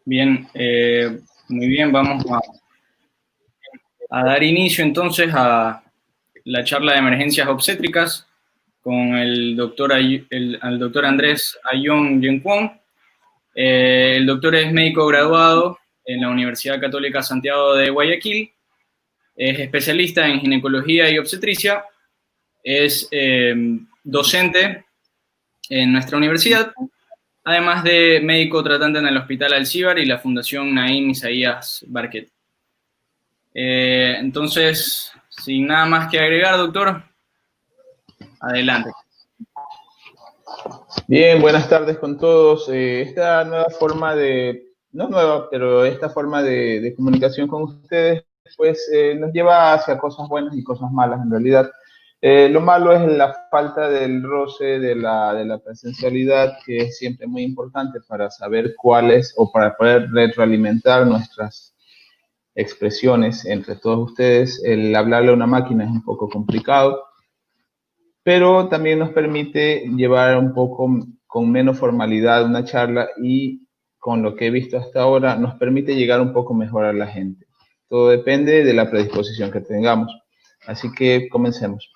Bien, muy bien, vamos a dar inicio entonces a la charla de emergencias obstétricas con el doctor, al doctor Andrés Ayón Yencuón. El doctor es médico graduado en la Universidad Católica Santiago de Guayaquil, es especialista en ginecología y obstetricia, es docente en nuestra universidad, además de médico tratante en el Hospital Alcíbar y la Fundación Naim Isaías Barquet. Entonces, sin nada más que agregar, doctor, adelante. Bien, buenas tardes con todos. Esta nueva forma no nueva, pero esta forma de comunicación con ustedes, pues nos lleva hacia cosas buenas y cosas malas en realidad. Lo malo es la falta del roce, de la presencialidad, que es siempre muy importante para saber cuáles o para poder retroalimentar nuestras expresiones entre todos ustedes. El hablarle a una máquina es un poco complicado, pero también nos permite llevar un poco con menos formalidad una charla y con lo que he visto hasta ahora nos permite llegar un poco mejor a la gente. Todo depende de la predisposición que tengamos. Así que comencemos.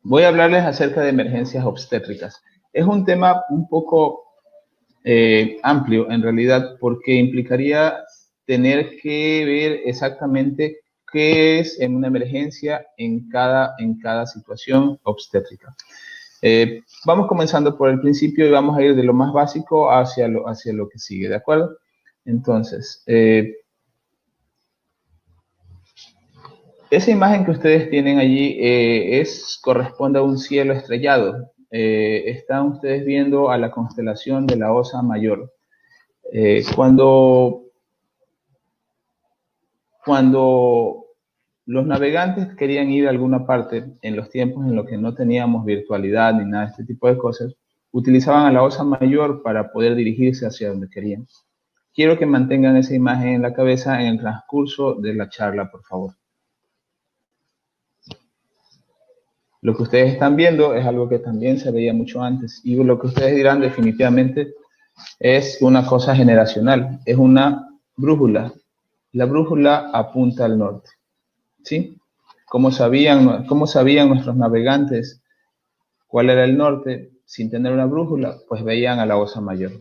Voy a hablarles acerca de emergencias obstétricas. Es un tema un poco amplio en realidad porque implicaría tener que ver exactamente qué es en una emergencia en cada situación obstétrica. Vamos comenzando por el principio y vamos a ir de lo más básico hacia lo que sigue, ¿de acuerdo? Entonces, esa imagen que ustedes tienen allí corresponde a un cielo estrellado. Están ustedes viendo a la constelación de la Osa Mayor. Cuando los navegantes querían ir a alguna parte en los tiempos en los que no teníamos virtualidad ni nada de este tipo de cosas, utilizaban a la Osa Mayor para poder dirigirse hacia donde querían. Quiero que mantengan esa imagen en la cabeza en el transcurso de la charla, por favor. Lo que ustedes están viendo es algo que también se veía mucho antes y lo que ustedes dirán definitivamente es una cosa generacional, es una brújula. La brújula apunta al norte, ¿sí? ¿Cómo sabían nuestros navegantes cuál era el norte sin tener una brújula? Pues veían a la Osa Mayor.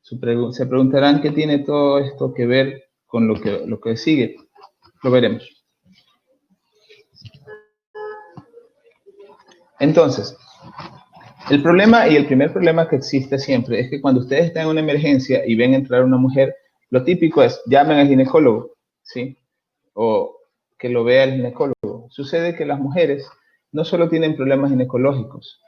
Se preguntarán qué tiene todo esto que ver con lo que sigue. Lo veremos. Entonces, el problema y el primer problema que existe siempre es que cuando ustedes están en una emergencia y ven entrar una mujer, lo típico es llamen al ginecólogo, ¿sí? O que lo vea el ginecólogo. Sucede que las mujeres no solo tienen problemas ginecológicos,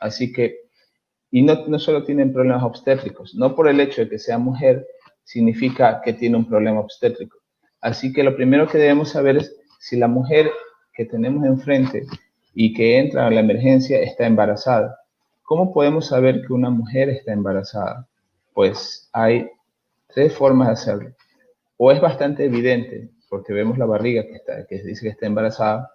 y no solo tienen problemas obstétricos. No por el hecho de que sea mujer significa que tiene un problema obstétrico. Así que lo primero que debemos saber es si la mujer que tenemos enfrente y que entra a la emergencia está embarazada. ¿Cómo podemos saber que una mujer está embarazada? Pues hay tres formas de hacerlo. O es bastante evidente, porque vemos la barriga que dice que está embarazada,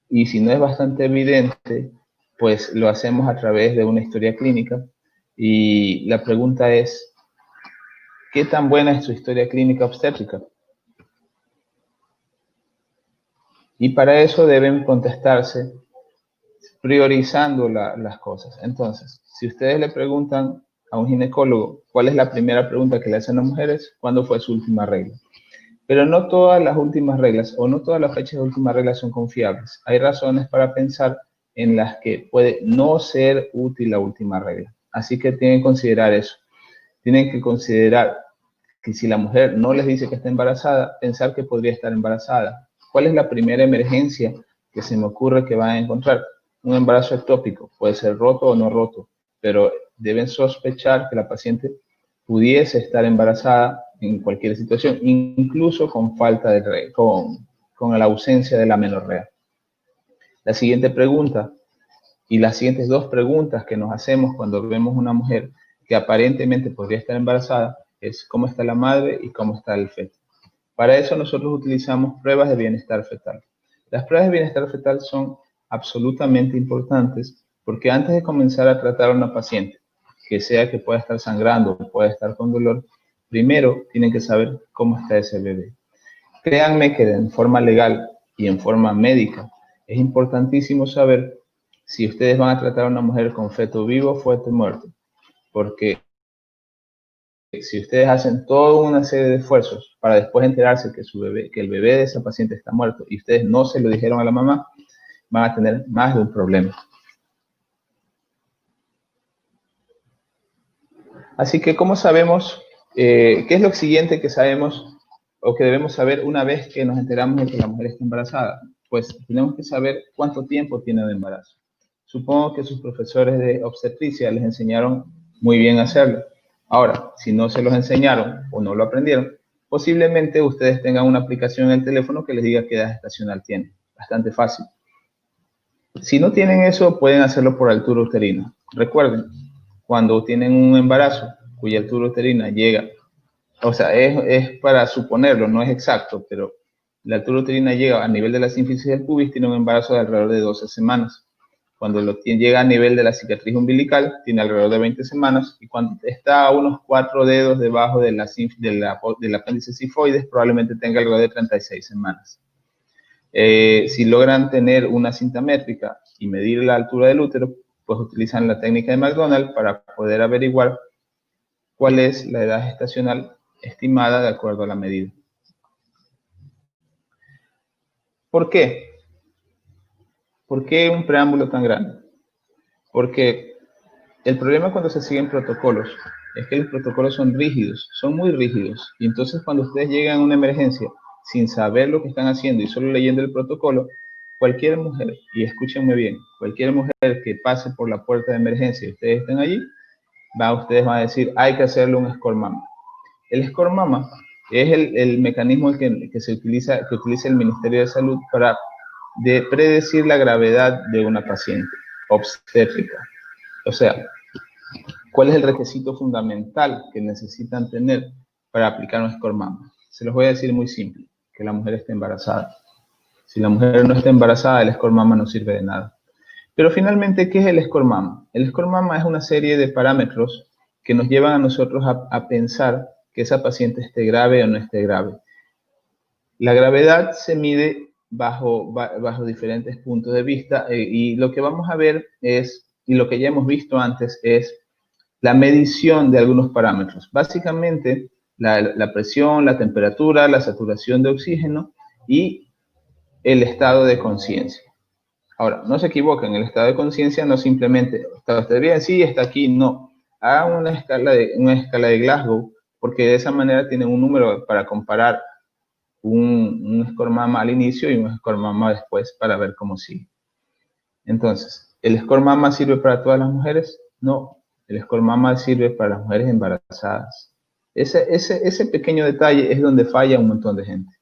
y si no es bastante evidente, pues lo hacemos a través de una historia clínica. Y la pregunta es, ¿qué tan buena es su historia clínica obstétrica? Y para eso deben contestarse priorizando las cosas. Entonces, si ustedes le preguntan a un ginecólogo cuál es la primera pregunta que le hacen las mujeres, ¿cuándo fue su última regla? Pero no todas las últimas reglas o no todas las fechas de última regla son confiables. Hay razones para pensar en las que puede no ser útil la última regla. Así que tienen que considerar eso. Tienen que considerar que si la mujer no les dice que está embarazada, pensar que podría estar embarazada. ¿Cuál es la primera emergencia que se me ocurre que van a encontrar? Un embarazo ectópico, puede ser roto o no roto, pero deben sospechar que la paciente pudiese estar embarazada en cualquier situación, incluso con falta de con la ausencia de la amenorrea. La siguiente pregunta y las siguientes dos preguntas que nos hacemos cuando vemos una mujer que aparentemente podría estar embarazada es cómo está la madre y cómo está el feto. Para eso nosotros utilizamos pruebas de bienestar fetal. Las pruebas de bienestar fetal son absolutamente importantes porque antes de comenzar a tratar a una paciente, que sea que pueda estar sangrando o pueda estar con dolor, primero tienen que saber cómo está ese bebé. Créanme que en forma legal y en forma médica es importantísimo saber si ustedes van a tratar a una mujer con feto vivo o feto muerto, porque si ustedes hacen toda una serie de esfuerzos para después enterarse que el bebé de esa paciente está muerto y ustedes no se lo dijeron a la mamá, van a tener más de un problema. Así que, ¿cómo sabemos? ¿Qué es lo siguiente que sabemos o que debemos saber una vez que nos enteramos de que la mujer está embarazada? Pues tenemos que saber cuánto tiempo tiene de embarazo. Supongo que sus profesores de obstetricia les enseñaron muy bien a hacerlo. Ahora, si no se los enseñaron o no lo aprendieron, posiblemente ustedes tengan una aplicación en el teléfono que les diga qué edad gestacional tiene. Bastante fácil. Si no tienen eso, pueden hacerlo por altura uterina. Recuerden, cuando tienen un embarazo cuya altura uterina llega, o sea, es para suponerlo, no es exacto, pero la altura uterina llega a nivel de la sínfisis del pubis, tiene un embarazo de alrededor de 12 semanas. Cuando llega a nivel de la cicatriz umbilical, tiene alrededor de 20 semanas, y cuando está a unos 4 dedos debajo del apéndice sifoides, probablemente tenga alrededor de 36 semanas. Si logran tener una cinta métrica y medir la altura del útero, pues utilizan la técnica de McDonald para poder averiguar cuál es la edad gestacional estimada de acuerdo a la medida. ¿Por qué? ¿Por qué un preámbulo tan grande? Porque el problema cuando se siguen protocolos es que los protocolos son rígidos, son muy rígidos. Y entonces cuando ustedes llegan a una emergencia sin saber lo que están haciendo y solo leyendo el protocolo, cualquier mujer, y escúchenme bien, cualquier mujer que pase por la puerta de emergencia y ustedes estén allí, ustedes van a decir, hay que hacerle un score mama. El score mama es el mecanismo que utiliza el Ministerio de Salud para predecir la gravedad de una paciente obstétrica. O sea, ¿cuál es el requisito fundamental que necesitan tener para aplicar un score mama? Se los voy a decir muy simple, que la mujer esté embarazada. Si la mujer no está embarazada, el score mama no sirve de nada. Pero finalmente, ¿qué es el score mama? El score mama es una serie de parámetros que nos llevan a nosotros a pensar que esa paciente esté grave o no esté grave. La gravedad se mide bajo diferentes puntos de vista y lo que vamos a ver es, y lo que ya hemos visto antes, es la medición de algunos parámetros. Básicamente, la presión, la temperatura, la saturación de oxígeno y el estado de conciencia. Ahora, no se equivoquen, el estado de conciencia no simplemente, ¿está usted bien? Sí, está aquí, no. Hagan una escala de Glasgow, porque de esa manera tienen un número para comparar un score mama al inicio y un score mama después para ver cómo sigue. Entonces, ¿el score mama sirve para todas las mujeres? No, el score mama sirve para las mujeres embarazadas. Ese pequeño detalle es donde falla un montón de gente.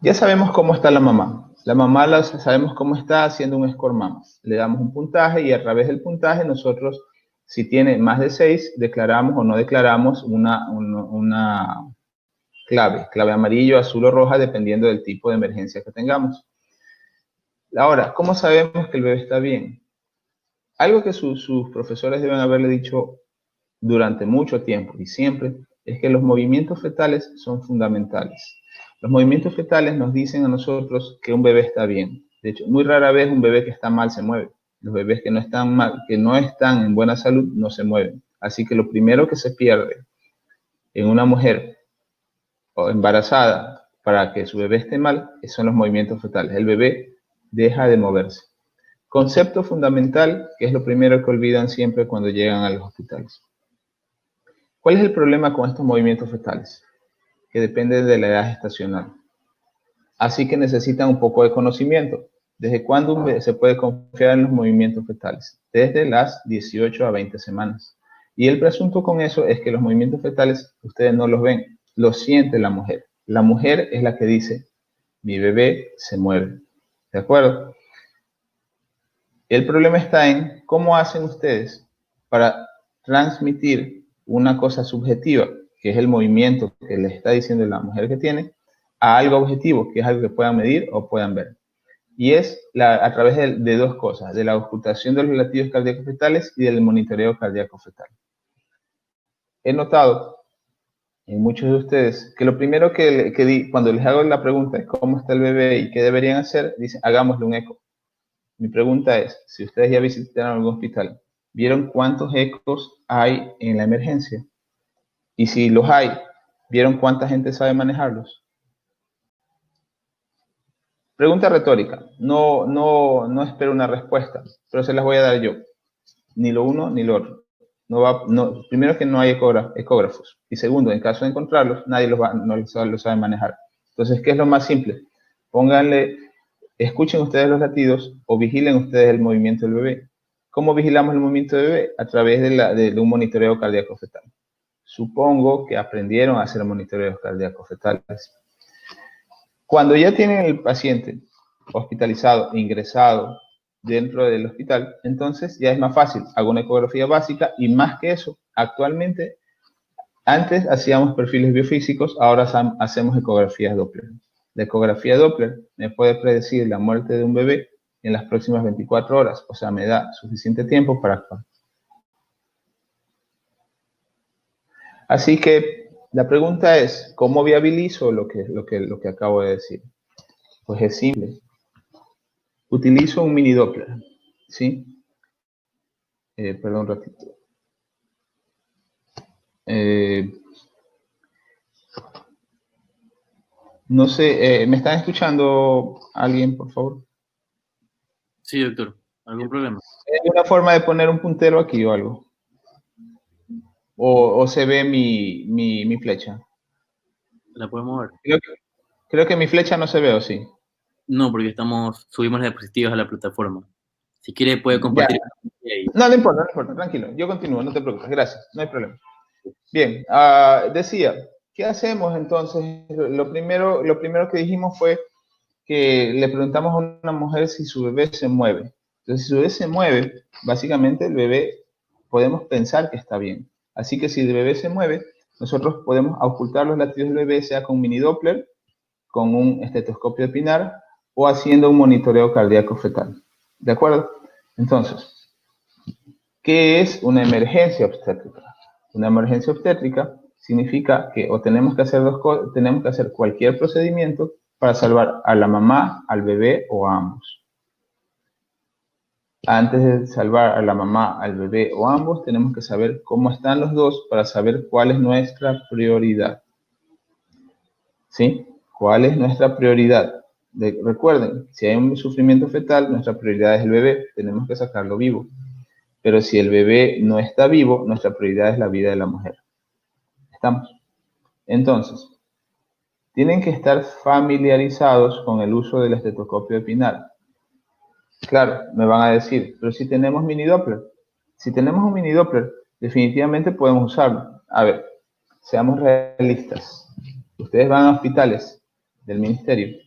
Ya sabemos cómo está la mamá. La mamá sabemos cómo está haciendo un score mama. Le damos un puntaje y a través del puntaje nosotros, si tiene más de 6, declaramos o no declaramos una clave amarillo, azul o roja, dependiendo del tipo de emergencia que tengamos. Ahora, ¿cómo sabemos que el bebé está bien? Algo que sus profesores deben haberle dicho durante mucho tiempo y siempre es que los movimientos fetales son fundamentales. Los movimientos fetales nos dicen a nosotros que un bebé está bien. De hecho, muy rara vez un bebé que está mal se mueve. Los bebés que no están mal, que no están en buena salud, no se mueven. Así que lo primero que se pierde en una mujer embarazada para que su bebé esté mal son los movimientos fetales. El bebé deja de moverse. Concepto fundamental, que es lo primero que olvidan siempre cuando llegan a los hospitales. ¿Cuál es el problema con estos movimientos fetales? Que depende de la edad gestacional. Así que necesitan un poco de conocimiento. ¿Desde cuándo se puede confiar en los movimientos fetales? Desde las 18 a 20 semanas. Y el presunto con eso es que los movimientos fetales ustedes no los ven, los siente la mujer. La mujer es la que dice, mi bebé se mueve. ¿De acuerdo? El problema está en cómo hacen ustedes para transmitir una cosa subjetiva, que es el movimiento que les está diciendo la mujer que tiene, a algo objetivo, que es algo que puedan medir o puedan ver. Y es a través de dos cosas, de la auscultación de los latidos cardíacos fetales y del monitoreo cardíaco fetal. He notado en muchos de ustedes que lo primero cuando les hago la pregunta de cómo está el bebé y qué deberían hacer, dicen, hagámosle un eco. Mi pregunta es, si ustedes ya visitaron algún hospital, ¿vieron cuántos ecos hay en la emergencia? Y si los hay, ¿vieron cuánta gente sabe manejarlos? Pregunta retórica. No espero una respuesta, pero se las voy a dar yo. Ni lo uno ni lo otro. Primero que no hay ecógrafos. Y segundo, en caso de encontrarlos, nadie lo sabe manejar. Entonces, ¿qué es lo más simple? Escuchen ustedes los latidos o vigilen ustedes el movimiento del bebé. ¿Cómo vigilamos el movimiento del bebé? A través de un monitoreo cardíaco fetal. Supongo que aprendieron a hacer monitoreos cardíacos fetales. Cuando ya tienen el paciente hospitalizado, ingresado dentro del hospital, entonces ya es más fácil. Hago una ecografía básica y más que eso, actualmente, antes hacíamos perfiles biofísicos, ahora hacemos ecografías Doppler. La ecografía Doppler me puede predecir la muerte de un bebé en las próximas 24 horas, o sea, me da suficiente tiempo para actuar. Así que la pregunta es, ¿cómo viabilizo lo que acabo de decir? Pues es simple. Utilizo un mini Doppler, ¿sí? Perdón un ratito. No sé, ¿me están escuchando alguien, por favor? Sí, doctor. ¿Algún problema? ¿Hay una forma de poner un puntero aquí o algo? ¿O se ve mi flecha? ¿La podemos ver? Creo que mi flecha no se ve, ¿o sí? No, porque subimos las diapositivas a la plataforma. Si quiere puede compartir. No importa, tranquilo. Yo continúo, no te preocupes, gracias, no hay problema. Bien, decía, ¿qué hacemos entonces? Lo primero que dijimos fue que le preguntamos a una mujer si su bebé se mueve. Entonces, si su bebé se mueve, básicamente el bebé podemos pensar que está bien. Así que si el bebé se mueve, nosotros podemos ocultar los latidos del bebé, sea con mini Doppler, con un estetoscopio de Pinar o haciendo un monitoreo cardíaco fetal. ¿De acuerdo? Entonces, ¿qué es una emergencia obstétrica? Una emergencia obstétrica significa que o tenemos que hacer cualquier procedimiento para salvar a la mamá, al bebé o a ambos. Antes de salvar a la mamá, al bebé o a ambos, tenemos que saber cómo están los dos para saber cuál es nuestra prioridad. ¿Sí? ¿Cuál es nuestra prioridad? Recuerden, si hay un sufrimiento fetal, nuestra prioridad es el bebé, tenemos que sacarlo vivo. Pero si el bebé no está vivo, nuestra prioridad es la vida de la mujer. ¿Estamos? Entonces, tienen que estar familiarizados con el uso del estetoscopio de Pinar. Claro, me van a decir, pero si tenemos mini Doppler. Si tenemos un mini Doppler, definitivamente podemos usarlo. A ver, seamos realistas. Ustedes van a hospitales del ministerio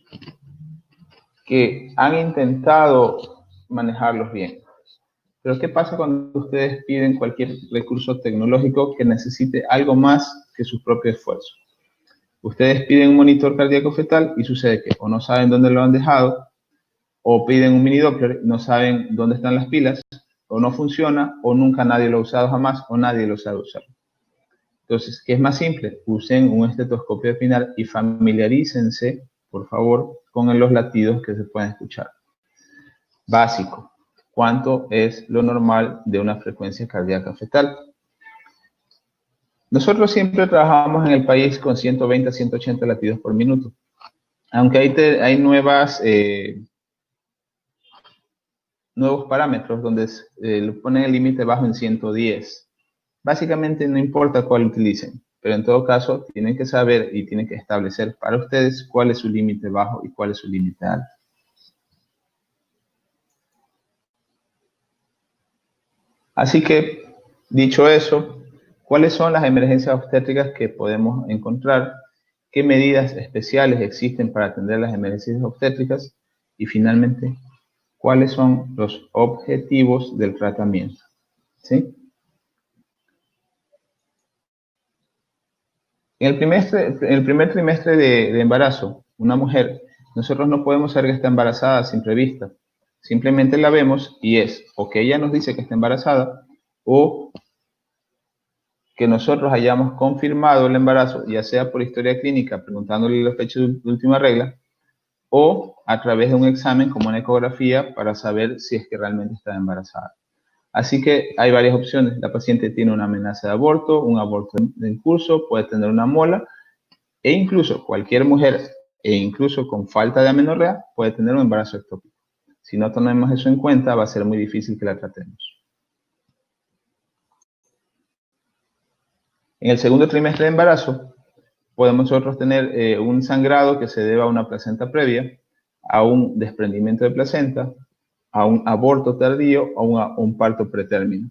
que han intentado manejarlos bien. Pero ¿qué pasa cuando ustedes piden cualquier recurso tecnológico que necesite algo más que su propio esfuerzo? Ustedes piden un monitor cardíaco fetal y sucede que o no saben dónde lo han dejado, o piden un mini Doppler y no saben dónde están las pilas, o no funciona, o nunca nadie lo ha usado jamás, o nadie lo sabe usar. Entonces, ¿qué es más simple? Usen un estetoscopio de Pinar y familiarícense, por favor, con los latidos que se pueden escuchar. Básico. ¿Cuánto es lo normal de una frecuencia cardíaca fetal? Nosotros siempre trabajamos en el país con 120 a 180 latidos por minuto. Aunque hay nuevos parámetros donde ponen el límite bajo en 110. Básicamente no importa cuál utilicen, pero en todo caso tienen que saber y tienen que establecer para ustedes cuál es su límite bajo y cuál es su límite alto. Así que, dicho eso, ¿cuáles son las emergencias obstétricas que podemos encontrar? ¿Qué medidas especiales existen para atender las emergencias obstétricas? Y finalmente, ¿cuáles son los objetivos del tratamiento? ¿Sí? En el primer trimestre de embarazo, una mujer Nosotros no podemos saber que está embarazada a simple vista. Simplemente la vemos y es o que ella nos dice que está embarazada o que nosotros hayamos confirmado el embarazo, ya sea por historia clínica, preguntándole la fecha de última regla, o a través de un examen como una ecografía para saber si es que realmente está embarazada. Así que hay varias opciones. La paciente tiene una amenaza de aborto, un aborto en curso, puede tener una mola, e incluso cualquier mujer, e incluso con falta de amenorrea, puede tener un embarazo ectópico. Si no tenemos eso en cuenta, va a ser muy difícil que la tratemos. En el segundo trimestre de embarazo, podemos nosotros tener un sangrado que se deba a una placenta previa, a un desprendimiento de placenta, a un aborto tardío o a un parto pretérmino.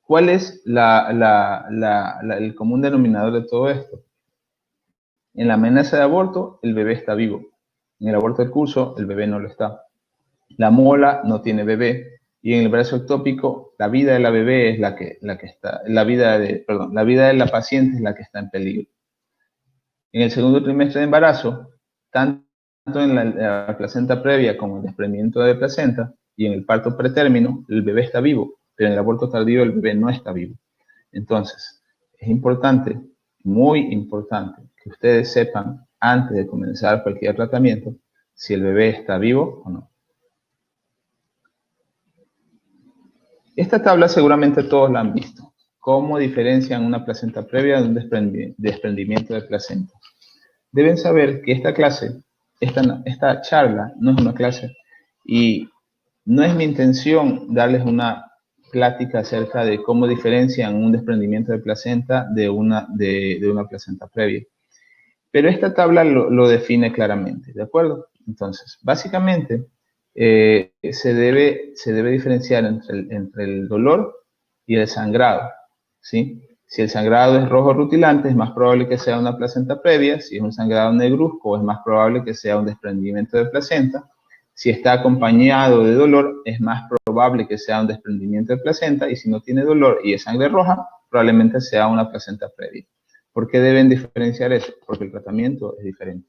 ¿Cuál es el común denominador de todo esto? En la amenaza de aborto, el bebé está vivo. En el aborto de curso, el bebé no lo está. La mola no tiene bebé. Y en el embarazo ectópico, la vida de la bebé es la que está, la vida de la paciente es la que está en peligro. En el segundo trimestre de embarazo, tanto en la placenta previa como en el desprendimiento de placenta y en el parto pretérmino, el bebé está vivo, pero en el aborto tardío el bebé no está vivo. Entonces, es importante, muy importante, que ustedes sepan antes de comenzar cualquier tratamiento si el bebé está vivo o no. Esta tabla seguramente todos la han visto. ¿Cómo diferencian una placenta previa de un desprendimiento de placenta? Deben saber que esta charla no es una clase y no es mi intención darles una plática acerca de cómo diferencian un desprendimiento de placenta de una placenta previa. Pero esta tabla lo define claramente, ¿de acuerdo? Entonces, básicamente, se debe diferenciar entre el dolor y el sangrado, ¿sí? Si el sangrado es rojo rutilante, es más probable que sea una placenta previa. Si es un sangrado negruzco, es más probable que sea un desprendimiento de placenta. Si está acompañado de dolor, es más probable que sea un desprendimiento de placenta. Y si no tiene dolor y es sangre roja, probablemente sea una placenta previa. ¿Por qué deben diferenciar eso? Porque el tratamiento es diferente.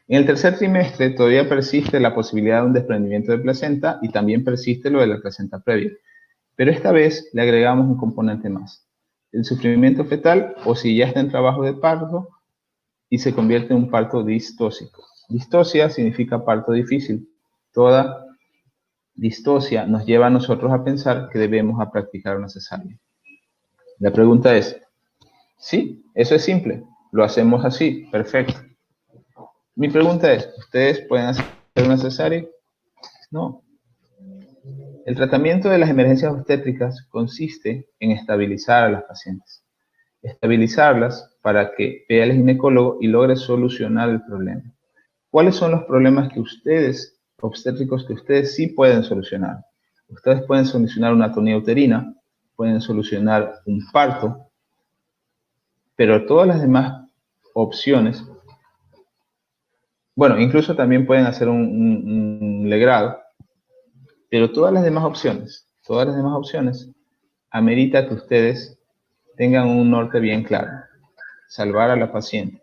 En el tercer trimestre todavía persiste la posibilidad de un desprendimiento de placenta y también persiste lo de la placenta previa. Pero esta vez le agregamos un componente más, el sufrimiento fetal o si ya está en trabajo de parto y se convierte en un parto distósico. Distosia significa parto difícil. Toda distosia nos lleva a nosotros a pensar que debemos practicar una cesárea. La pregunta es, sí, eso es simple, lo hacemos así, perfecto. Mi pregunta es, ¿ustedes pueden hacer una cesárea? No. El tratamiento de las emergencias obstétricas consiste en estabilizar a las pacientes. Estabilizarlas para que vea el ginecólogo y logre solucionar el problema. ¿Cuáles son los problemas obstétricos que ustedes sí pueden solucionar? Ustedes pueden solucionar una atonía uterina, pueden solucionar un parto, pero todas las demás opciones, bueno, incluso también pueden hacer un legrado, pero todas las demás opciones amerita que ustedes tengan un norte bien claro, salvar a la paciente.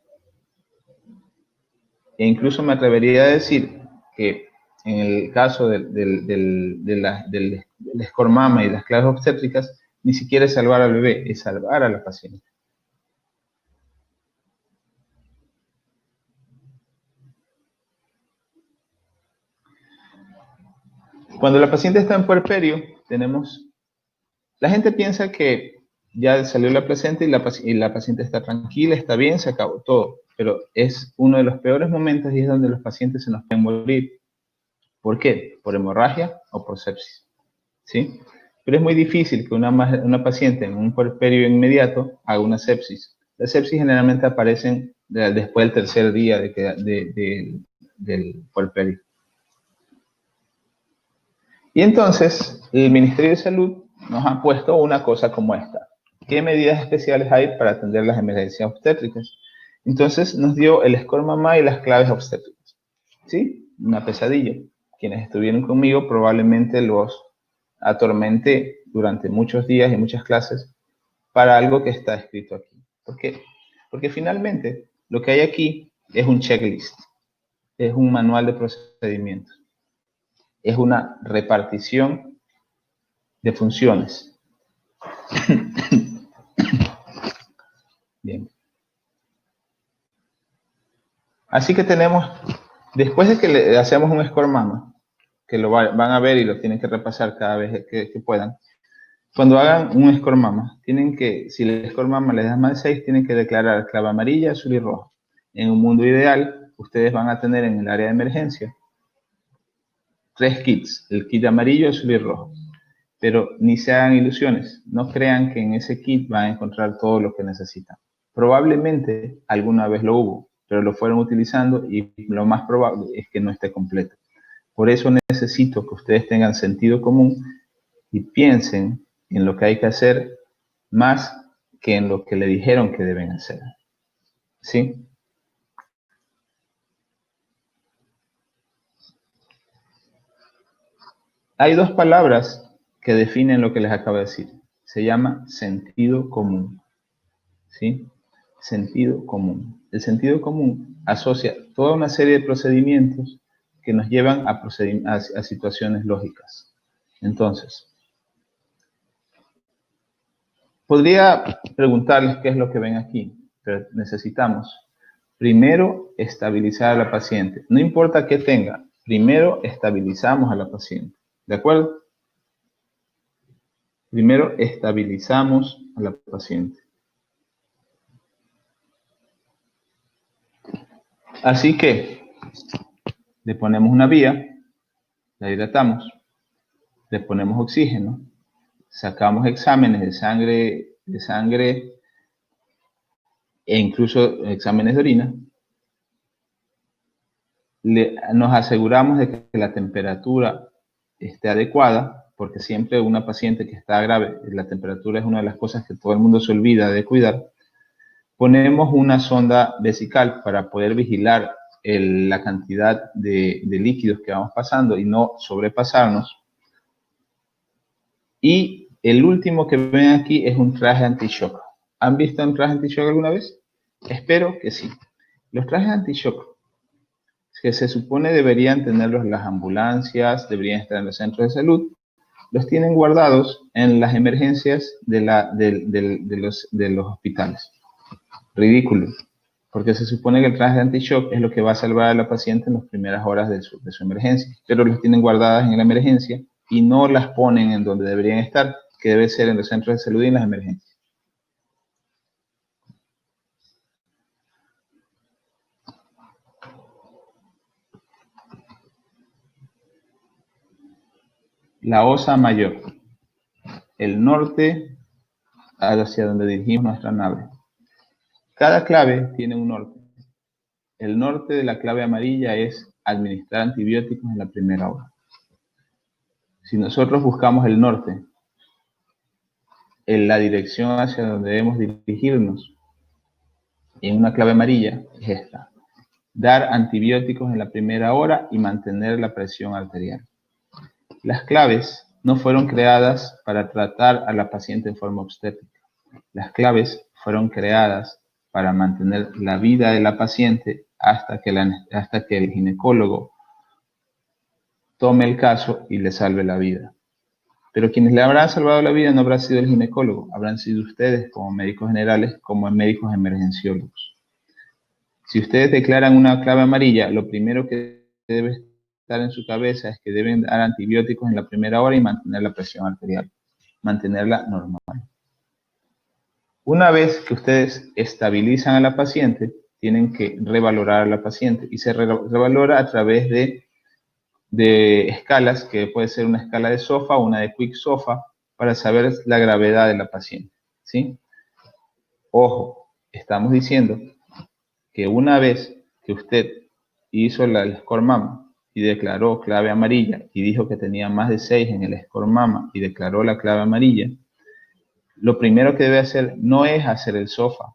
E incluso me atrevería a decir que en el caso del escormama y las claves obstétricas, ni siquiera es salvar al bebé, es salvar a la paciente. Cuando la paciente está en puerperio, la gente piensa que ya salió la placenta y la paciente está tranquila, está bien, se acabó todo. Pero es uno de los peores momentos y es donde los pacientes se nos pueden morir. ¿Por qué? Por hemorragia o por sepsis, ¿sí? Pero es muy difícil que una paciente en un puerperio inmediato haga una sepsis. Las sepsis generalmente aparecen después del tercer día del puerperio. Y entonces, el Ministerio de Salud nos ha puesto una cosa como esta. ¿Qué medidas especiales hay para atender las emergencias obstétricas? Entonces, nos dio el score mamá y las claves obstétricas. ¿Sí? Una pesadilla. Quienes estuvieron conmigo probablemente los atormenté durante muchos días y muchas clases para algo que está escrito aquí. ¿Por qué? Porque finalmente Lo que hay aquí es un checklist, es un manual de procedimientos, es una repartición de funciones. Bien. Así que tenemos, después de que le hacemos un score mama, que lo van a ver y lo tienen que repasar cada vez que puedan, cuando hagan un score mama, tienen que, si el score mama les da más de 6, tienen que declarar clave amarilla, azul y rojo. En un mundo ideal, ustedes van a tener en el área de emergencia 3 kits, el kit amarillo, azul y rojo. Pero ni se hagan ilusiones, no crean que en ese kit van a encontrar todo lo que necesitan. Probablemente alguna vez lo hubo, pero lo fueron utilizando y lo más probable es que no esté completo. Por eso necesito que ustedes tengan sentido común y piensen en lo que hay que hacer más que en lo que le dijeron que deben hacer. ¿Sí? Hay dos palabras que definen lo que les acabo de decir. Se llama sentido común. ¿Sí? Sentido común. El sentido común asocia toda una serie de procedimientos que nos llevan a situaciones lógicas. Entonces, podría preguntarles qué es lo que ven aquí, pero necesitamos primero estabilizar a la paciente. No importa qué tenga, primero estabilizamos a la paciente. ¿De acuerdo? Primero estabilizamos a la paciente. Así que le ponemos una vía, la hidratamos, le ponemos oxígeno, sacamos exámenes de sangre e incluso exámenes de orina. Nos aseguramos de que la temperatura esté adecuada, porque siempre una paciente que está grave, la temperatura es una de las cosas que todo el mundo se olvida de cuidar. Ponemos una sonda vesical para poder vigilar la cantidad de líquidos que vamos pasando y no sobrepasarnos. Y el último que ven aquí es un traje anti-shock. ¿Han visto un traje anti-shock alguna vez? Espero que sí. Los trajes anti-shock que se supone deberían tenerlos las ambulancias, deberían estar en los centros de salud, los tienen guardados en las emergencias de los hospitales. Ridículo, porque se supone que el traje de anti-shock es lo que va a salvar a la paciente en las primeras horas de su emergencia, pero los tienen guardadas en la emergencia y no las ponen en donde deberían estar, que debe ser en los centros de salud y en las emergencias. La osa mayor, el norte hacia donde dirigimos nuestra nave. Cada clave tiene un norte. El norte de la clave amarilla es administrar antibióticos en la primera hora. Si nosotros buscamos el norte, en la dirección hacia donde debemos dirigirnos, en una clave amarilla, es esta. Dar antibióticos en la primera hora y mantener la presión arterial. Las claves no fueron creadas para tratar a la paciente en forma obstétrica. Las claves fueron creadas para mantener la vida de la paciente hasta que el ginecólogo tome el caso y le salve la vida. Pero quienes le habrán salvado la vida no habrá sido el ginecólogo, habrán sido ustedes como médicos generales, como médicos emergenciólogos. Si ustedes declaran una clave amarilla, lo primero que debe estar en su cabeza es que deben dar antibióticos en la primera hora y mantener la presión arterial, mantenerla normal. Una vez que ustedes estabilizan a la paciente, tienen que revalorar a la paciente y se revalora a través de escalas, que puede ser una escala de SOFA o una de Quick SOFA, para saber la gravedad de la paciente, ¿sí? Ojo, estamos diciendo que una vez que usted hizo el score mama y declaró clave amarilla y dijo que tenía más de 6 en el score mama y declaró la clave amarilla, lo primero que debe hacer no es hacer el SOFA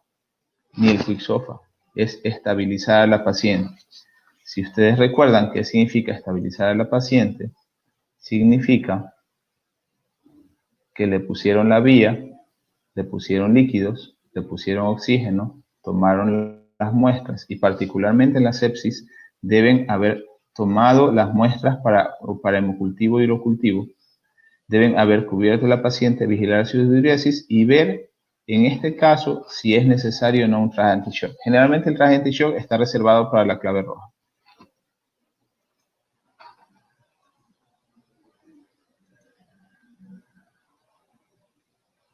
ni el Quick SOFA, es estabilizar a la paciente. Si ustedes recuerdan qué significa estabilizar a la paciente, significa que le pusieron la vía, le pusieron líquidos, le pusieron oxígeno, tomaron las muestras, y particularmente en la sepsis, deben haber tomado las muestras para hemocultivo y urocultivo, deben haber cubierto a la paciente, vigilar su diuresis y ver, en este caso, si es necesario o no un traje anti-shock. Generalmente el traje anti-shock está reservado para la clave roja.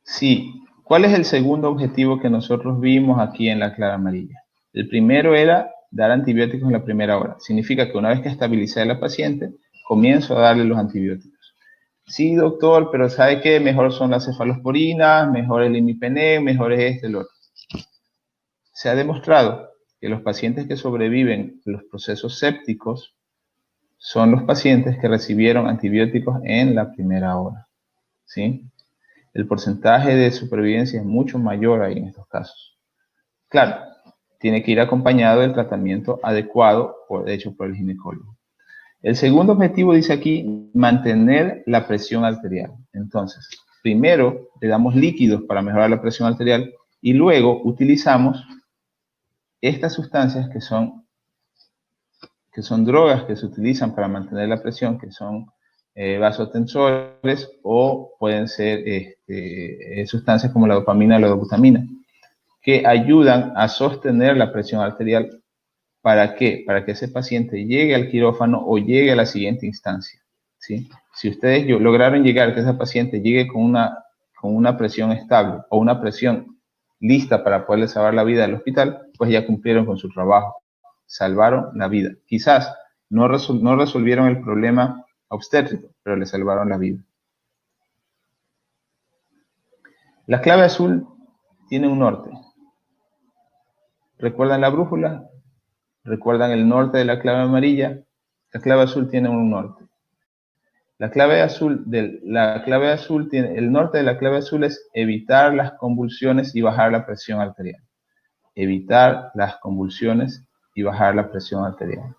Sí. ¿Cuál es el segundo objetivo que nosotros vimos aquí en la clave amarilla? El primero era dar antibióticos en la primera hora. Significa que una vez que estabilicé a la paciente, comienzo a darle los antibióticos. Sí, doctor, pero ¿sabe qué? Mejor son las cefalosporinas, mejor el imipenem, mejor es este, el otro. Se ha demostrado que los pacientes que sobreviven a los procesos sépticos son los pacientes que recibieron antibióticos en la primera hora, ¿sí? El porcentaje de supervivencia es mucho mayor ahí en estos casos. Claro, tiene que ir acompañado del tratamiento adecuado, hecho por el ginecólogo. El segundo objetivo dice aquí, mantener la presión arterial. Entonces, primero le damos líquidos para mejorar la presión arterial y luego utilizamos estas sustancias que son drogas que se utilizan para mantener la presión, que son vasotensores o pueden ser sustancias como la dopamina o la dobutamina, que ayudan a sostener la presión arterial. ¿Para qué? Para que ese paciente llegue al quirófano o llegue a la siguiente instancia, ¿sí? Si ustedes lograron llegar, que esa paciente llegue con una presión estable o una presión lista para poderle salvar la vida al hospital, pues ya cumplieron con su trabajo, salvaron la vida. Quizás no resolvieron el problema obstétrico, pero le salvaron la vida. La clave azul tiene un norte. ¿Recuerdan la brújula? ¿Recuerdan el norte de la clave amarilla? La clave azul tiene un norte. El norte de la clave azul es evitar las convulsiones y bajar la presión arterial. Evitar las convulsiones y bajar la presión arterial.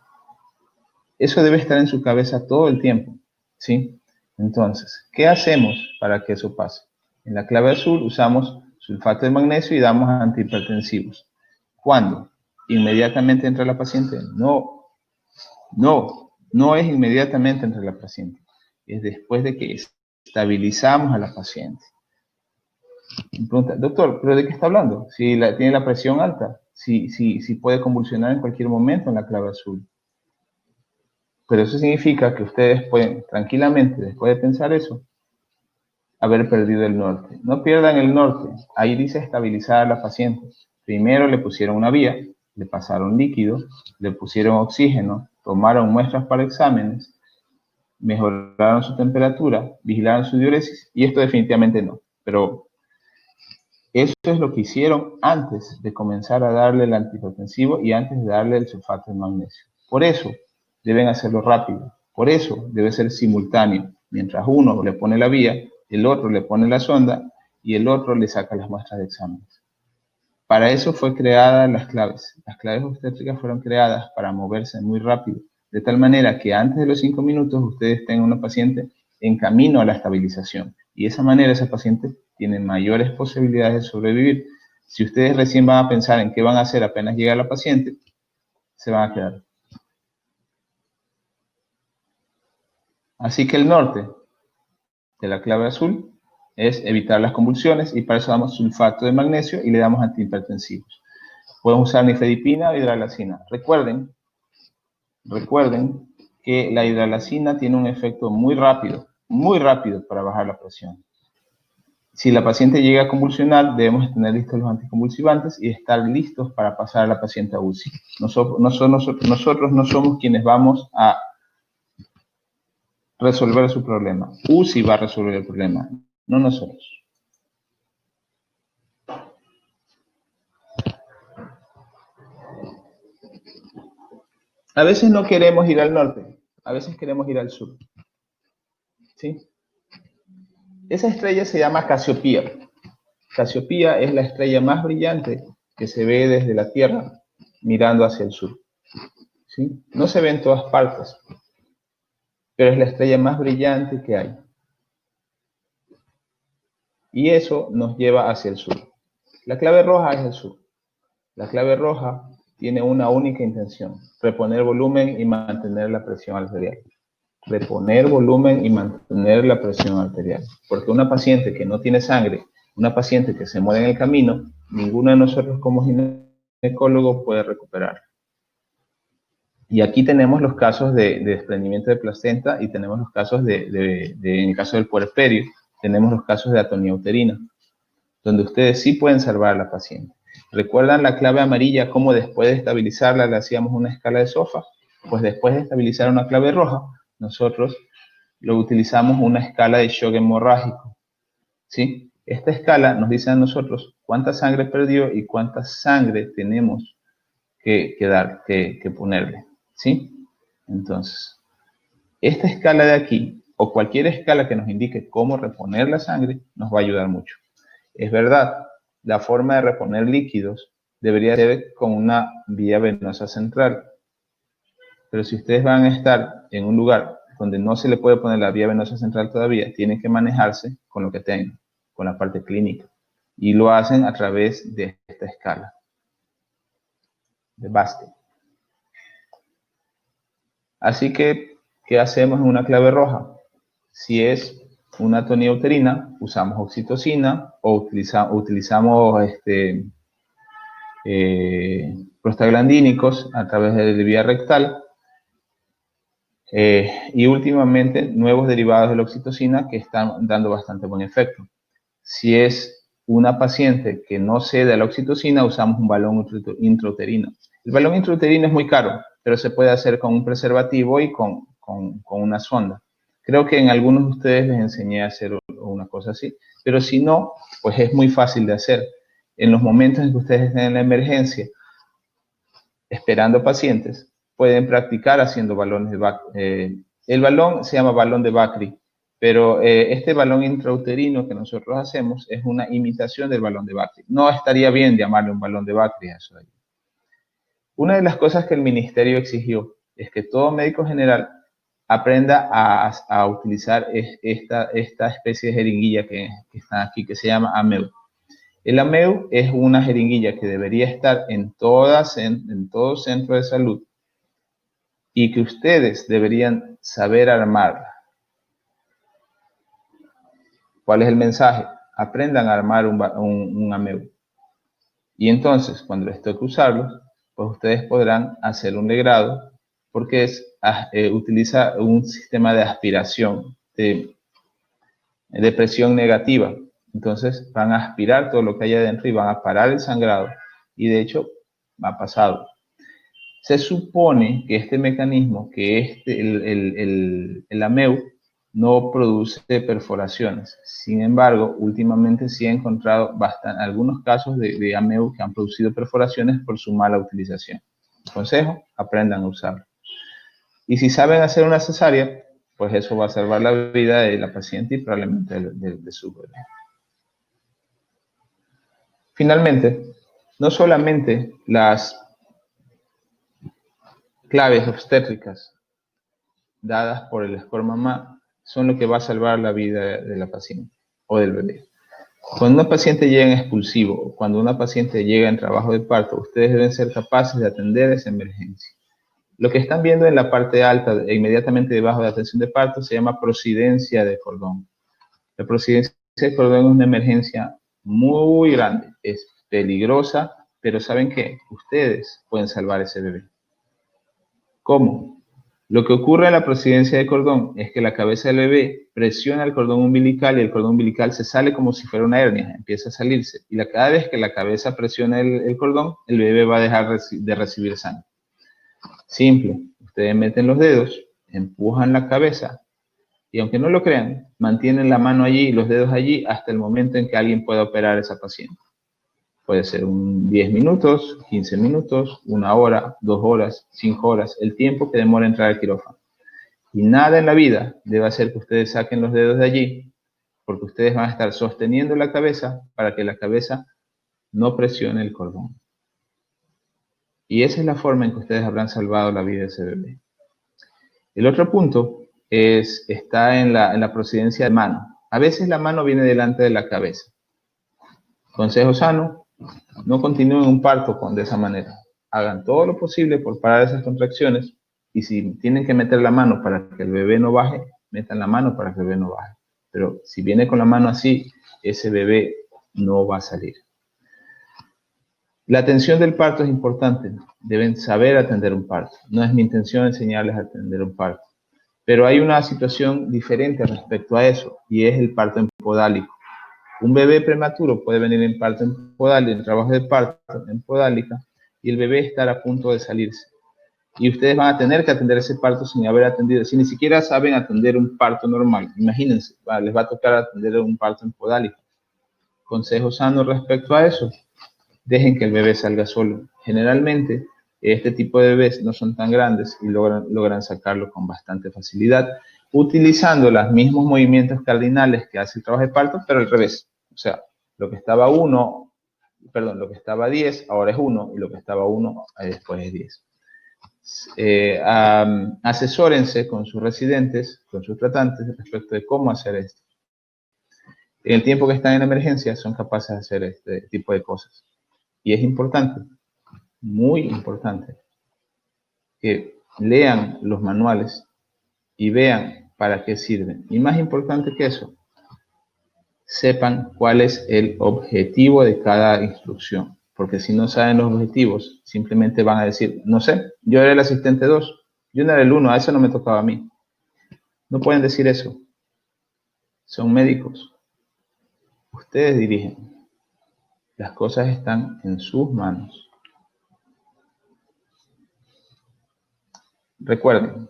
Eso debe estar en su cabeza todo el tiempo, ¿sí? Entonces, ¿qué hacemos para que eso pase? En la clave azul usamos sulfato de magnesio y damos antihipertensivos. ¿Cuándo? ¿Inmediatamente entra la paciente? No es inmediatamente entre la paciente. Es después de que estabilizamos a la paciente. Me pregunta, doctor, ¿pero de qué está hablando? Si tiene la presión alta, si puede convulsionar en cualquier momento en la clave azul. Pero eso significa que ustedes pueden tranquilamente, después de pensar eso, haber perdido el norte. No pierdan el norte. Ahí dice estabilizar a la paciente. Primero le pusieron una vía, le pasaron líquido, le pusieron oxígeno, tomaron muestras para exámenes, mejoraron su temperatura, vigilaron su diuresis, y esto definitivamente no. Pero eso es lo que hicieron antes de comenzar a darle el antihipertensivo y antes de darle el sulfato de magnesio. Por eso deben hacerlo rápido. Por eso debe ser simultáneo. Mientras uno le pone la vía, el otro le pone la sonda y el otro le saca las muestras de exámenes. Para eso fue creadas las claves. Las claves obstétricas fueron creadas para moverse muy rápido, de tal manera que antes de los 5 minutos ustedes tengan una paciente en camino a la estabilización. Y de esa manera esa paciente tiene mayores posibilidades de sobrevivir. Si ustedes recién van a pensar en qué van a hacer apenas llega la paciente, se van a quedar. Así que el norte de la clave azul es evitar las convulsiones y para eso damos sulfato de magnesio y le damos antihipertensivos. Pueden usar nifedipina o hidralazina. Recuerden que la hidralazina tiene un efecto muy rápido para bajar la presión. Si la paciente llega a convulsionar, debemos tener listos los anticonvulsivantes y estar listos para pasar a la paciente a UCI. Nosotros no somos quienes vamos a resolver su problema. UCI va a resolver el problema, no nosotros. A veces no queremos ir al norte, a veces queremos ir al sur. ¿Sí? Esa estrella se llama Casiopea. Casiopea es la estrella más brillante que se ve desde la Tierra mirando hacia el sur. ¿Sí? No se ve en todas partes, pero es la estrella más brillante que hay. Y eso nos lleva hacia el sur. La clave roja es el sur. La clave roja tiene una única intención: reponer volumen y mantener la presión arterial. Reponer volumen y mantener la presión arterial. Porque una paciente que no tiene sangre, una paciente que se muere en el camino, ninguno de nosotros como ginecólogo puede recuperar. Y aquí tenemos los casos de desprendimiento de placenta y tenemos los casos en el caso del puerperio, tenemos los casos de atonía uterina, donde ustedes sí pueden salvar a la paciente. ¿Recuerdan la clave amarilla, cómo después de estabilizarla le hacíamos una escala de SOFA? Pues después de estabilizar una clave roja, nosotros lo utilizamos una escala de shock hemorrágico, ¿sí? Esta escala nos dice a nosotros cuánta sangre perdió y cuánta sangre tenemos que ponerle, ¿sí? Entonces, esta escala de aquí, o cualquier escala que nos indique cómo reponer la sangre, nos va a ayudar mucho. Es verdad, la forma de reponer líquidos debería ser con una vía venosa central, pero si ustedes van a estar en un lugar donde no se le puede poner la vía venosa central todavía, tienen que manejarse con lo que tengan, con la parte clínica, y lo hacen a través de esta escala de Basket. Así que, ¿qué hacemos en una clave roja? Si es una atonía uterina, usamos oxitocina o utilizamos prostaglandínicos a través de la vía rectal. Y últimamente, nuevos derivados de la oxitocina que están dando bastante buen efecto. Si es una paciente que no cede a la oxitocina, usamos un balón intrauterino. El balón intrauterino es muy caro, pero se puede hacer con un preservativo y con una sonda. Creo que en algunos de ustedes les enseñé a hacer una cosa así, pero si no, pues es muy fácil de hacer. En los momentos en que ustedes estén en la emergencia, esperando pacientes, pueden practicar haciendo balones de Bakri. El balón se llama balón de Bakri, pero este balón intrauterino que nosotros hacemos es una imitación del balón de Bakri. No estaría bien llamarle un balón de Bakri a eso de ahí. Una de las cosas que el ministerio exigió es que todo médico general aprenda a utilizar esta especie de jeringuilla que está aquí, que se llama AMEU. El AMEU es una jeringuilla que debería estar en todo centro de salud y que ustedes deberían saber armarla. ¿Cuál es el mensaje? Aprendan a armar un AMEU. Y entonces, cuando les toque usarlo, pues ustedes podrán hacer un legrado porque utiliza un sistema de aspiración, de presión negativa. Entonces van a aspirar todo lo que hay adentro y van a parar el sangrado. Y de hecho, ha pasado. Se supone que este mecanismo, que el AMEU, no produce perforaciones. Sin embargo, últimamente sí he encontrado algunos casos de AMEU que han producido perforaciones por su mala utilización. Consejo, aprendan a usarlo. Y si saben hacer una cesárea, pues eso va a salvar la vida de la paciente y probablemente de su bebé. Finalmente, no solamente las claves obstétricas dadas por el score mamá son lo que va a salvar la vida de la paciente o del bebé. Cuando una paciente llega en expulsivo, cuando una paciente llega en trabajo de parto, ustedes deben ser capaces de atender esa emergencia. Lo que están viendo en la parte alta, inmediatamente debajo de atención de parto, se llama prosidencia de cordón. La prosidencia de cordón es una emergencia muy grande, es peligrosa, pero ¿saben qué? Ustedes pueden salvar ese bebé. ¿Cómo? Lo que ocurre en la prosidencia de cordón es que la cabeza del bebé presiona el cordón umbilical y el cordón umbilical se sale como si fuera una hernia, empieza a salirse. Y cada vez que la cabeza presiona el cordón, el bebé va a dejar de recibir sangre. Simple, ustedes meten los dedos, empujan la cabeza y aunque no lo crean, mantienen la mano allí y los dedos allí hasta el momento en que alguien pueda operar a esa paciente. Puede ser 10 minutos, 15 minutos, 1 hora, 2 horas, 5 horas, el tiempo que demora entrar al quirófano. Y nada en la vida debe hacer que ustedes saquen los dedos de allí, porque ustedes van a estar sosteniendo la cabeza para que la cabeza no presione el cordón. Y esa es la forma en que ustedes habrán salvado la vida de ese bebé. El otro punto está en la prosidencia de mano. A veces la mano viene delante de la cabeza. Consejo sano, no continúen un parto de esa manera. hagan todo lo posible por parar esas contracciones, y si tienen que meter la mano para que el bebé no baje, metan la mano para que el bebé no baje. Pero si viene con la mano así, ese bebé no va a salir. La atención del parto es importante. Deben saber atender un parto. No es mi intención enseñarles a atender un parto. Pero hay una situación diferente respecto a eso, y es el parto empodálico. Un bebé prematuro puede venir en parto empodálico, en trabajo de parto en podálica, y el bebé estar a punto de salirse. Y ustedes van a tener que atender ese parto sin haber atendido, si ni siquiera saben atender un parto normal. Imagínense, les va a tocar atender un parto empodálico. Consejo sano respecto a eso: dejen que el bebé salga solo. Generalmente, este tipo de bebés no son tan grandes y logran sacarlo con bastante facilidad, utilizando los mismos movimientos cardinales que hace el trabajo de parto, pero al revés. O sea, lo que estaba 10, ahora es 1, y lo que estaba 1, después es 10. Asesórense con sus residentes, con sus tratantes, respecto de cómo hacer esto. En el tiempo que están en emergencia, son capaces de hacer este tipo de cosas. Y es importante, muy importante, que lean los manuales y vean para qué sirven. Y más importante que eso, sepan cuál es el objetivo de cada instrucción. Porque si no saben los objetivos, simplemente van a decir, no sé, yo era el asistente 2, yo no era el 1, a eso no me tocaba a mí. No pueden decir eso. Son médicos. Ustedes dirigen. Las cosas están en sus manos. Recuerden,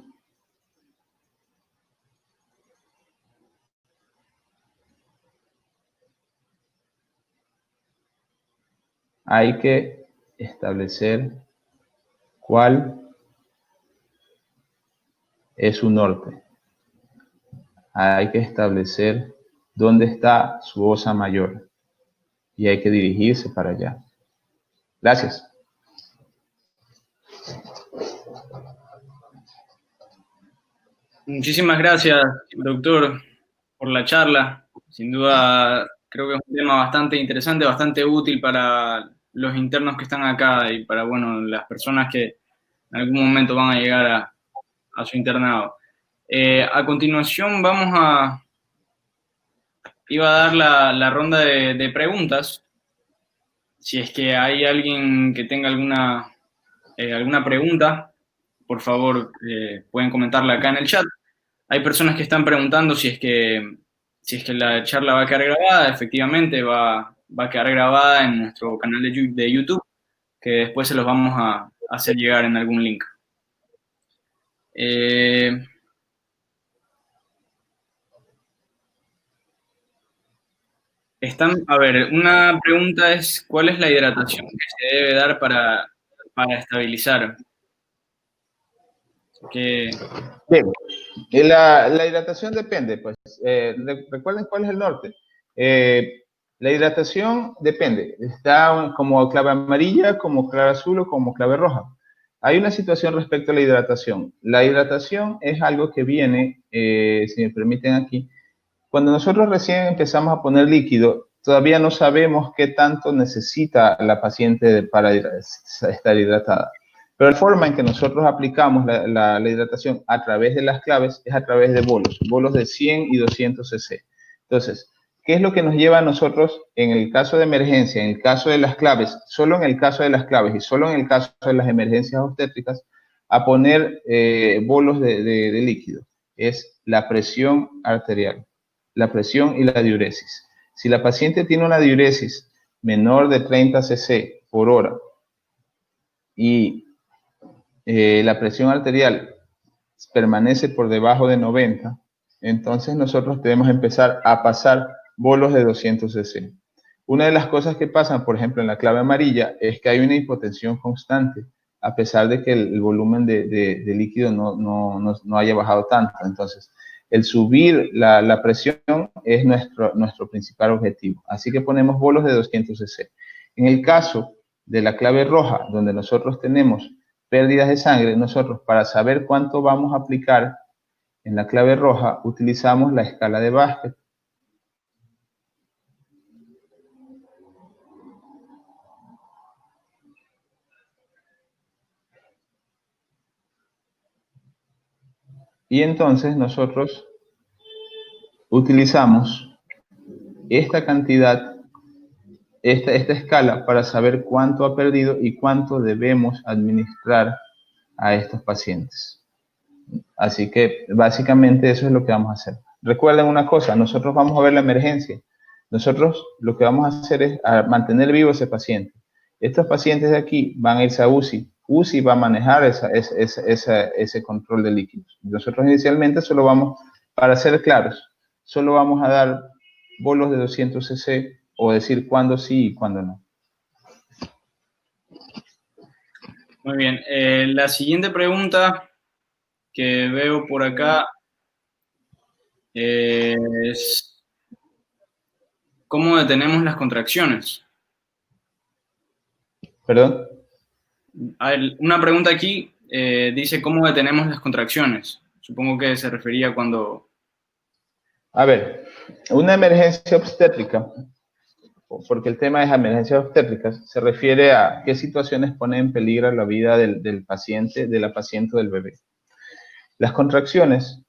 hay que establecer cuál es su norte. Hay que establecer dónde está su osa mayor y hay que dirigirse para allá. Gracias. Muchísimas gracias, doctor, por la charla. Sin duda, creo que es un tema bastante interesante, bastante útil para los internos que están acá y para, bueno, las personas que en algún momento van a llegar a su internado. A continuación iba a dar la ronda de preguntas. Si es que hay alguien que tenga alguna pregunta, por favor, pueden comentarla acá en el chat. Hay personas que están preguntando si es que la charla va a quedar grabada. Efectivamente, va a quedar grabada en nuestro canal de YouTube, que después se los vamos a hacer llegar en algún link. A ver, una pregunta es, ¿cuál es la hidratación que se debe dar para estabilizar? Que, Bien, la hidratación depende, pues. Recuerden cuál es el norte. La hidratación depende. Está como clave amarilla, como clave azul o como clave roja. Hay una situación respecto a la hidratación. La hidratación es algo que viene, si me permiten aquí, cuando nosotros recién empezamos a poner líquido, todavía no sabemos qué tanto necesita la paciente para estar hidratada. Pero la forma en que nosotros aplicamos la hidratación a través de las claves es a través de bolos de 100 y 200 cc. Entonces, ¿qué es lo que nos lleva a nosotros en el caso de emergencia, en el caso de las claves, solo en el caso de las claves y solo en el caso de las emergencias obstétricas, a poner bolos de líquido? Es la presión arterial, la presión y la diuresis. Si la paciente tiene una diuresis menor de 30 cc por hora y la presión arterial permanece por debajo de 90, entonces nosotros debemos empezar a pasar bolos de 200 cc. Una de las cosas que pasan, por ejemplo, en la clave amarilla, es que hay una hipotensión constante, a pesar de que el volumen de líquido no haya bajado tanto. Entonces, el subir la presión es nuestro principal objetivo. Así que ponemos bolos de 200 cc. En el caso de la clave roja, donde nosotros tenemos pérdidas de sangre, nosotros para saber cuánto vamos a aplicar en la clave roja, utilizamos la escala de Basket. Y entonces nosotros utilizamos esta cantidad, esta escala para saber cuánto ha perdido y cuánto debemos administrar a estos pacientes. Así que básicamente eso es lo que vamos a hacer. Recuerden una cosa, nosotros vamos a ver la emergencia. Nosotros lo que vamos a hacer es mantener vivo a ese paciente. Estos pacientes de aquí van a irse a UCI. UCI va a manejar ese control de líquidos. Nosotros inicialmente solo vamos, para ser claros, solo vamos a dar bolos de 200 cc o decir cuándo sí y cuándo no. Muy bien. La siguiente pregunta que veo por acá es ¿cómo detenemos las contracciones? ¿Perdón? A ver, una pregunta aquí dice ¿cómo detenemos las contracciones? Supongo que se refería cuando... A ver, una emergencia obstétrica, porque el tema es emergencias obstétricas, se refiere a qué situaciones ponen en peligro la vida del paciente, de la paciente o del bebé. Las contracciones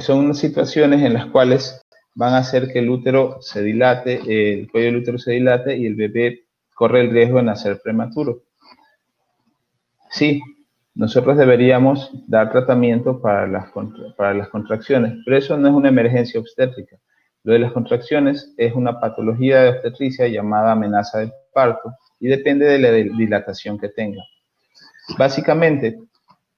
son situaciones en las cuales van a hacer que el útero se dilate, el cuello del útero se dilate y el bebé corre el riesgo de nacer prematuro. Sí, nosotros deberíamos dar tratamiento para las contracciones, pero eso no es una emergencia obstétrica. Lo de las contracciones es una patología de obstetricia llamada amenaza de parto y depende de la dilatación que tenga. Básicamente,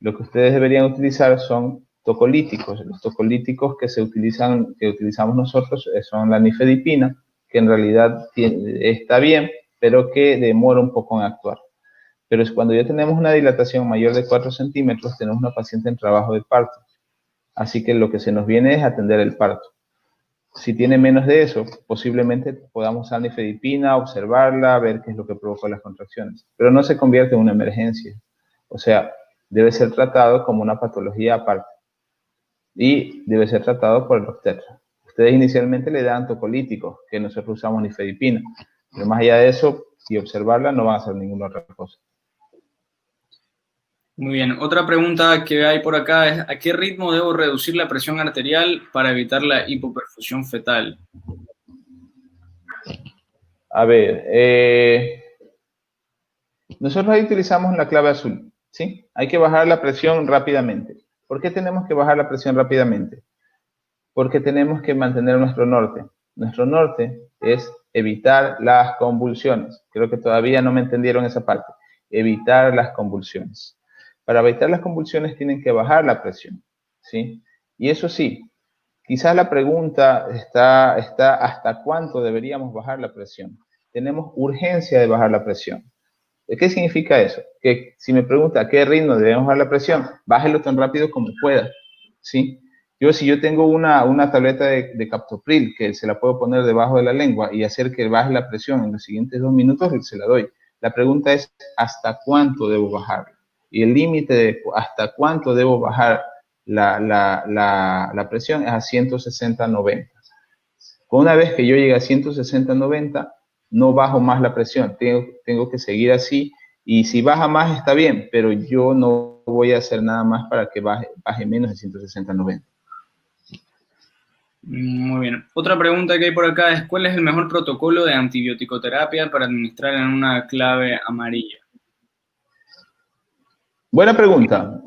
lo que ustedes deberían utilizar son tocolíticos. Los tocolíticos que utilizamos nosotros son la nifedipina, que en realidad está bien, pero que demora un poco en actuar. Pero es cuando ya tenemos una dilatación mayor de 4 centímetros, tenemos una paciente en trabajo de parto. Así que lo que se nos viene es atender el parto. Si tiene menos de eso, posiblemente podamos usar nifedipina, observarla, ver qué es lo que provocó las contracciones. Pero no se convierte en una emergencia. O sea, debe ser tratado como una patología aparte. Y debe ser tratado por el obstetra. Ustedes inicialmente le dan tocolíticos, que nosotros usamos nifedipina. Pero más allá de eso, y observarla, no van a hacer ninguna otra cosa. Muy bien. Otra pregunta que hay por acá es ¿a qué ritmo debo reducir la presión arterial para evitar la hipoperfusión fetal? A ver, nosotros ahí utilizamos la clave azul, ¿sí? Hay que bajar la presión rápidamente. ¿Por qué tenemos que bajar la presión rápidamente? Porque tenemos que mantener nuestro norte. Nuestro norte es evitar las convulsiones. Creo que todavía no me entendieron esa parte. Evitar las convulsiones. Para evitar las convulsiones tienen que bajar la presión, ¿sí? Y eso sí, quizás la pregunta está ¿hasta cuánto deberíamos bajar la presión? Tenemos urgencia de bajar la presión. ¿Qué significa eso? Que si me pregunta a qué ritmo debemos bajar la presión, bájelo tan rápido como pueda, ¿sí? Si yo tengo una tableta de captopril que se la puedo poner debajo de la lengua y hacer que baje la presión en los siguientes 2 minutos, se la doy. La pregunta es, ¿hasta cuánto debo bajar? Y el límite de hasta cuánto debo bajar la presión es a 160-90. Una vez que yo llegue a 160-90, no bajo más la presión, tengo que seguir así, y si baja más está bien, pero yo no voy a hacer nada más para que baje menos de 160-90. Muy bien. Otra pregunta que hay por acá es ¿cuál es el mejor protocolo de antibiótico-terapia para administrar en una clave amarilla? Buena pregunta.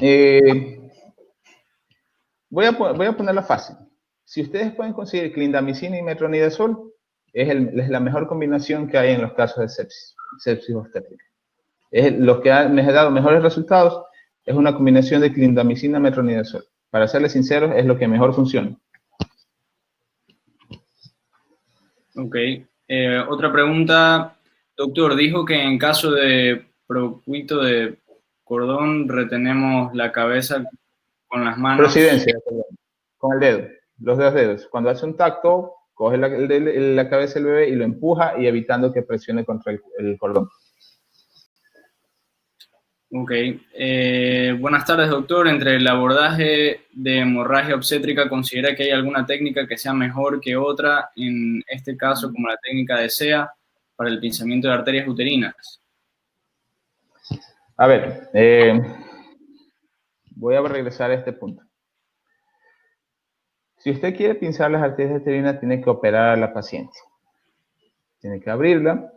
Voy a ponerla fácil. Si ustedes pueden conseguir clindamicina y metronidazol, es la mejor combinación que hay en los casos de sepsis obstétrica. Los que me ha dado mejores resultados es una combinación de clindamicina y metronidazol. Para serles sinceros, es lo que mejor funciona. Ok. Otra pregunta. Doctor, dijo que en caso de procuito de cordón retenemos la cabeza con las manos. Prosidencia, con el dedo, los dos dedos. Cuando hace un tacto, coge la cabeza del bebé y lo empuja y evitando que presione contra el cordón. Ok. Buenas tardes, doctor. Entre el abordaje de hemorragia obstétrica, ¿considera que hay alguna técnica que sea mejor que otra, en este caso como la técnica de SEA, para el pinzamiento de arterias uterinas? A ver, voy a regresar a este punto. Si usted quiere pinzar las arterias uterinas, tiene que operar a la paciente. Tiene que abrirla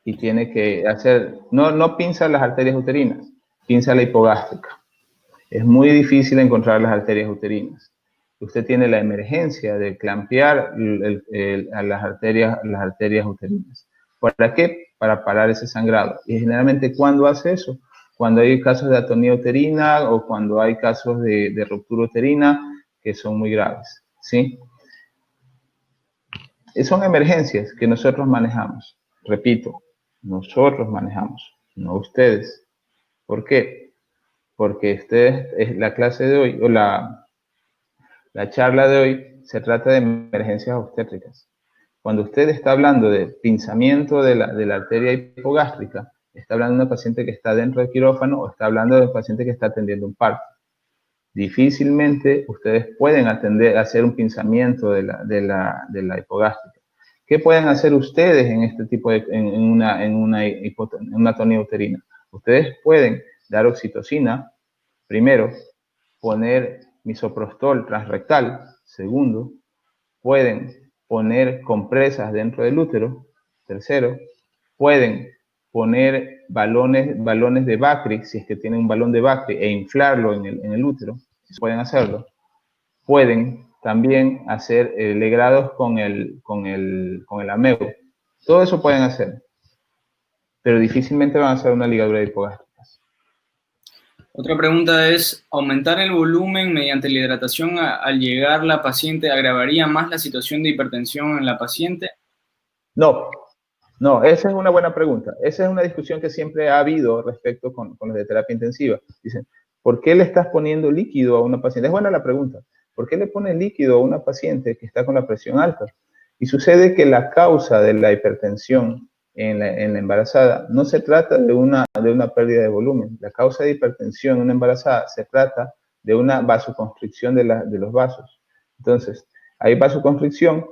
y tiene que hacer, no pinza las arterias uterinas, pinza la hipogástrica. Es muy difícil encontrar las arterias uterinas. Usted tiene la emergencia de clampear a las arterias uterinas. ¿Para qué? Para parar ese sangrado. Y generalmente, ¿cuándo hace eso? Cuando hay casos de atonía uterina o cuando hay casos de ruptura uterina que son muy graves, ¿sí? Son emergencias que nosotros manejamos. Repito, nosotros manejamos, no ustedes. ¿Por qué? Porque la clase de hoy, o la charla de hoy, se trata de emergencias obstétricas. Cuando usted está hablando de pinzamiento de la arteria hipogástrica, está hablando de una paciente que está dentro del quirófano o está hablando de un paciente que está atendiendo un parto. Difícilmente ustedes pueden hacer un pinzamiento de la hipogástrica. ¿Qué pueden hacer ustedes en este tipo en una atonía uterina? Ustedes pueden dar oxitocina, primero, poner misoprostol transrectal, segundo, pueden poner compresas dentro del útero, tercero, pueden poner balones de Bacri, si es que tienen un balón de Bacri, e inflarlo en el útero, pueden hacerlo. Pueden también hacer legrados con el ameu. Todo eso pueden hacer, pero difícilmente van a hacer una ligadura de hipogástricas. Otra pregunta es, ¿aumentar el volumen mediante la hidratación al llegar la paciente agravaría más la situación de hipertensión en la paciente? No, esa es una buena pregunta. Esa es una discusión que siempre ha habido respecto con los de terapia intensiva. Dicen, ¿por qué le estás poniendo líquido a una paciente? Es buena la pregunta. ¿Por qué le pones líquido a una paciente que está con la presión alta? Y sucede que la causa de la hipertensión en la embarazada no se trata de una pérdida de volumen. La causa de hipertensión en una embarazada se trata de una vasoconstricción de los vasos. Entonces, hay vasoconstricción,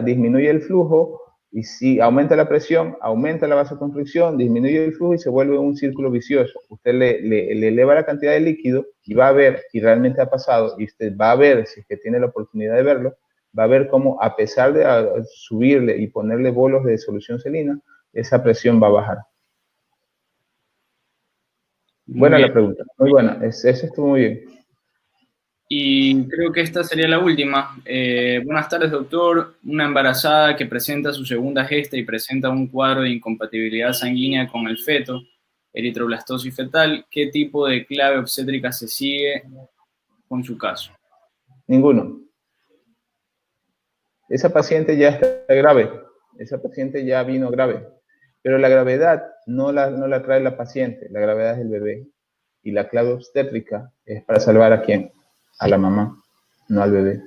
disminuye el flujo, y si aumenta la presión, aumenta la vasoconstricción, disminuye el flujo y se vuelve un círculo vicioso. Usted le eleva la cantidad de líquido y va a ver, y realmente ha pasado, y usted va a ver, si es que tiene la oportunidad de verlo, va a ver cómo a pesar de subirle y ponerle bolos de solución salina, esa presión va a bajar. Buena la pregunta, muy buena, eso estuvo muy bien. Y creo que esta sería la última. Buenas tardes, doctor. Una embarazada que presenta su segunda gesta y presenta un cuadro de incompatibilidad sanguínea con el feto, eritroblastosis fetal, ¿qué tipo de clave obstétrica se sigue con su caso? Ninguno. Esa paciente ya está grave, esa paciente ya vino grave, pero la gravedad no la trae la paciente, la gravedad es el bebé. Y la clave obstétrica es para salvar ¿a quién? A la mamá, no al bebé.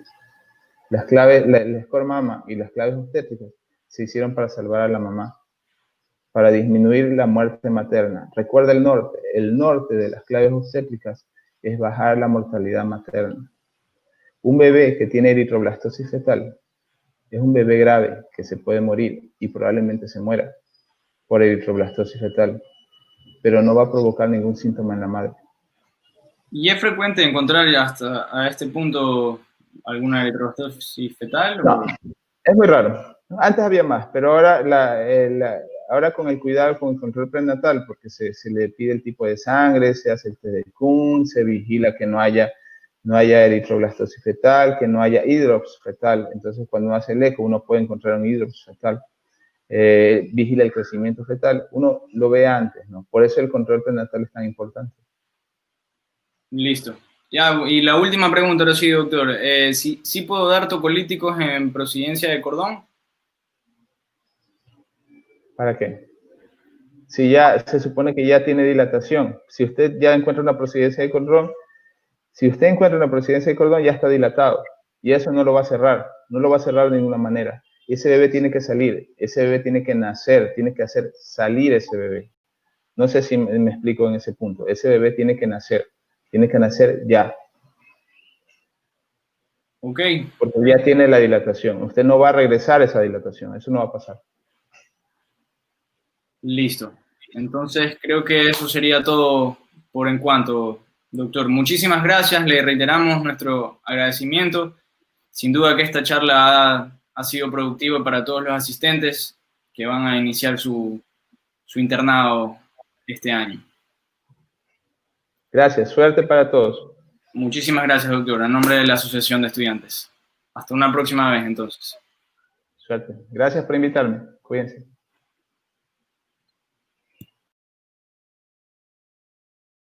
Las claves, el score mama y las claves obstétricas se hicieron para salvar a la mamá, para disminuir la muerte materna. Recuerda el norte de las claves obstétricas es bajar la mortalidad materna. Un bebé que tiene eritroblastosis fetal es un bebé grave que se puede morir y probablemente se muera por eritroblastosis fetal, pero no va a provocar ningún síntoma en la madre. ¿Y es frecuente encontrar hasta a este punto alguna eritroblastosis fetal? No, es muy raro. Antes había más, pero ahora con el cuidado, con el control prenatal, porque se le pide el tipo de sangre, se hace el test de Kuhn, se vigila que no haya eritroblastosis fetal, que no haya hidrops fetal. Entonces, cuando uno hace el eco, uno puede encontrar un hidrops fetal. Vigila el crecimiento fetal. Uno lo ve antes, ¿no? Por eso el control prenatal es tan importante. Listo. Ya, y la última pregunta, ahora sí, doctor. ¿Sí puedo dar tocolíticos en procedencia de cordón? ¿Para qué? Si ya se supone que ya tiene dilatación, si usted ya encuentra una procedencia de cordón, ya está dilatado y eso no lo va a cerrar, de ninguna manera. Ese bebé tiene que salir, ese bebé tiene que nacer, tiene que hacer salir ese bebé. No sé si me explico en ese punto. Ese bebé tiene que nacer ya. Ok. Porque ya tiene la dilatación. Usted no va a regresar esa dilatación, eso no va a pasar. Listo. Entonces creo que eso sería todo por en cuanto, Doctor, muchísimas gracias. Le reiteramos nuestro agradecimiento. Sin duda que esta charla ha sido productiva para todos los asistentes que van a iniciar su internado este año. Gracias, suerte para todos. Muchísimas gracias, doctor, en nombre de la Asociación de Estudiantes. Hasta una próxima vez, entonces. Suerte. Gracias por invitarme. Cuídense.